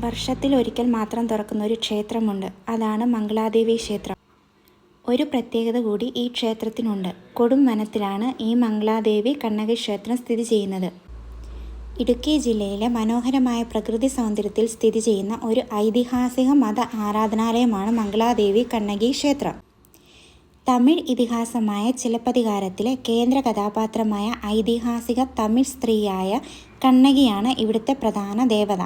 വർഷത്തിലൊരിക്കൽ മാത്രം തുറക്കുന്ന ഒരു ക്ഷേത്രമുണ്ട്. അതാണ് മംഗളാദേവി ക്ഷേത്രം. ഒരു പ്രത്യേകത കൂടി ഈ ക്ഷേത്രത്തിനുണ്ട്. കൊടും വനത്തിലാണ് ഈ മംഗളാദേവി കണ്ണകി ക്ഷേത്രം സ്ഥിതി ചെയ്യുന്നത്. ഇടുക്കി ജില്ലയിലെ മനോഹരമായ പ്രകൃതി സൗന്ദര്യത്തിൽ സ്ഥിതി ചെയ്യുന്ന ഒരു ഐതിഹാസിക മത ആരാധനാലയമാണ് മംഗളാദേവി കണ്ണകി ക്ഷേത്രം. തമിഴ് ഇതിഹാസമായ ചിലപ്പതികാരത്തിലെ കേന്ദ്ര കഥാപാത്രമായ ഐതിഹാസിക തമിഴ് സ്ത്രീയായ കണ്ണകിയാണ് ഇവിടുത്തെ പ്രധാന ദേവത.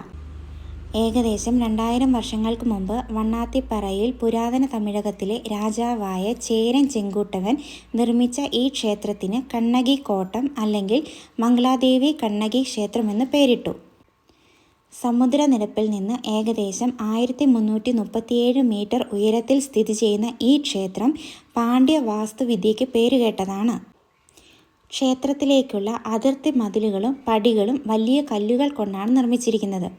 ഏകദേശം 2000 വർഷങ്ങൾക്ക് മുമ്പ് വണ്ണാത്തിപ്പറയിൽ പുരാതന തമിഴകത്തിലെ രാജാവായ ചേരൻ ചെങ്കൂട്ടവൻ നിർമ്മിച്ച ഈ ക്ഷേത്രത്തിന് കണ്ണകി കോട്ടം അല്ലെങ്കിൽ മംഗളാദേവി കണ്ണകി ക്ഷേത്രമെന്ന് പേരിട്ടു. സമുദ്രനിരപ്പിൽ നിന്ന് ഏകദേശം 1337 മീറ്റർ ഉയരത്തിൽ സ്ഥിതി ചെയ്യുന്ന ഈ ക്ഷേത്രം പാണ്ഡ്യ വാസ്തുവിദ്യയ്ക്ക് പേരുകേട്ടതാണ്. ക്ഷേത്രത്തിലേക്കുള്ള അതിർത്തി മതിലുകളും പടികളും വലിയ കല്ലുകൾ കൊണ്ടാണ് നിർമ്മിച്ചിരിക്കുന്നത്.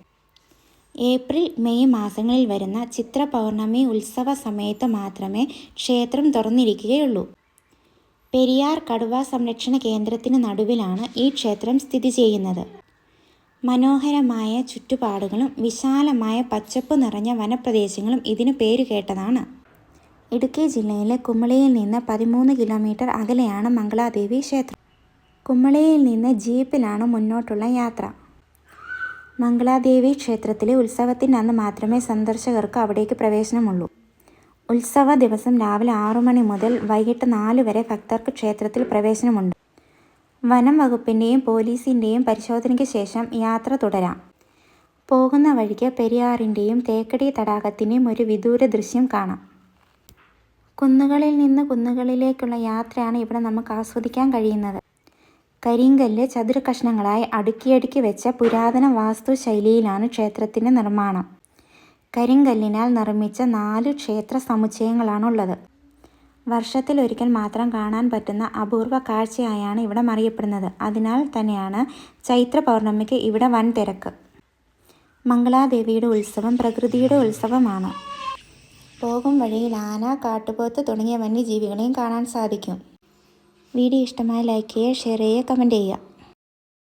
ഏപ്രിൽ മെയ് മാസങ്ങളിൽ വരുന്ന ചിത്ര പൗർണമി ഉത്സവ സമയത്ത് മാത്രമേ ക്ഷേത്രം തുറന്നിരിക്കുകയുള്ളൂ. പെരിയാർ കടുവ സംരക്ഷണ കേന്ദ്രത്തിന് നടുവിലാണ് ഈ ക്ഷേത്രം സ്ഥിതി ചെയ്യുന്നത്. മനോഹരമായ ചുറ്റുപാടുകളും വിശാലമായ പച്ചപ്പ് നിറഞ്ഞ വനപ്രദേശങ്ങളും ഇതിന് പേരുകേട്ടതാണ്. ഇടുക്കി ജില്ലയിലെ കുമളിയിൽ നിന്ന് 13 കിലോമീറ്റർ അകലെയാണ് മംഗളാദേവി ക്ഷേത്രം. കുമളിയിൽ നിന്ന് ജീപ്പിലാണ് മുന്നോട്ടുള്ള യാത്ര. മംഗളാദേവി ക്ഷേത്രത്തിലെ ഉത്സവത്തിൻ്റെ അന്ന് മാത്രമേ സന്ദർശകർക്ക് അവിടേക്ക് പ്രവേശനമുള്ളൂ. ഉത്സവ ദിവസം രാവിലെ 6 മണി മുതൽ വൈകിട്ട് 4 വരെ ഭക്തർക്ക് ക്ഷേത്രത്തിൽ പ്രവേശനമുണ്ട്. വനം വകുപ്പിൻ്റെയും പോലീസിൻ്റെയും പരിശോധനയ്ക്ക് ശേഷം യാത്ര തുടരാം. പോകുന്ന വഴിക്ക് പെരിയാറിൻ്റെയും തേക്കടി തടാകത്തിൻ്റെയും ഒരു വിദൂര ദൃശ്യം കാണാം. കുന്നുകളിൽ നിന്ന് കുന്നുകളിലേക്കുള്ള യാത്രയാണ് ഇവിടെ നമുക്ക് ആസ്വദിക്കാൻ കഴിയുന്നത്. കരിങ്കല്ല് ചതുരക്കഷ്ണങ്ങളായി അടുക്കിയടുക്കി വെച്ച പുരാതന വാസ്തുശൈലിയിലാണ് ക്ഷേത്രത്തിൻ്റെ നിർമ്മാണം. കരിങ്കല്ലിനാൽ നിർമ്മിച്ച 4 ക്ഷേത്ര സമുച്ചയങ്ങളാണുള്ളത്. വർഷത്തിലൊരിക്കൽ മാത്രം കാണാൻ പറ്റുന്ന അപൂർവ കാഴ്ചയായാണ് ഇവിടം അറിയപ്പെടുന്നത്. അതിനാൽ തന്നെയാണ് ചൈത്ര പൗർണമിക്ക് ഇവിടെ വൻ തിരക്ക്. മംഗളാദേവിയുടെ ഉത്സവം പ്രകൃതിയുടെ ഉത്സവമാണ്. പോകും വഴിയിൽ ആന, കാട്ടുപോത്ത് തുടങ്ങിയ വന്യജീവികളെയും കാണാൻ സാധിക്കും. വീഡിയോ ഇഷ്ടമായി ലൈക്ക് ചെയ്യുക, ഷെയർ ചെയ്യുക, കമൻറ്റ് ചെയ്യുക.